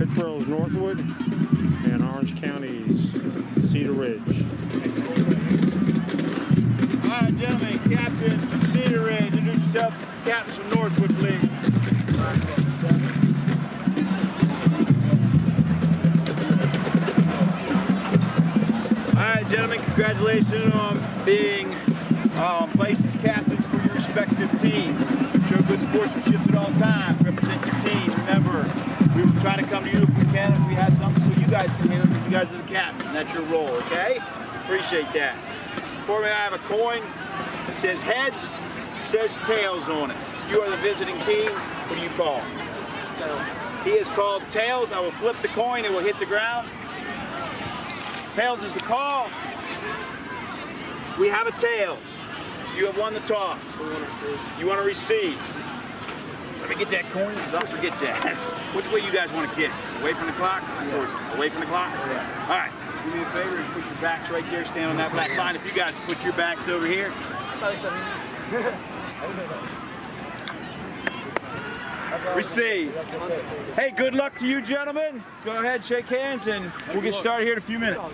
Statesboro's Northwood, and Orange County's Cedar Ridge. All right, gentlemen, captains from Cedar Ridge, introduce yourselves to the captains from Northwood, please. All right, gentlemen, congratulations on being placed as captains for your respective teams. Show good sportsmanship at all times. Represent your team. Remember, we will try to come to you if we can, if we have something, so you guys can hear it, because you guys are the captain. That's your role, okay? Appreciate that. For me, I have a coin. It says heads, says tails on it. You are the visiting team. What do you call? Tails. He is called tails. I will flip the coin. It will hit the ground. Tails is the call. We have a tails. You have won the toss. You want to receive. Let me get that coin. Don't forget that. Which way you guys want to kick? Away from the clock? Yeah. Away from the clock? Yeah. All right. Do me a favor and put your backs right there. Stand on that black line. If you guys put your backs over here. Receive. Hey, good luck to you, gentlemen. Go ahead, shake hands, and we'll get started here in a few minutes.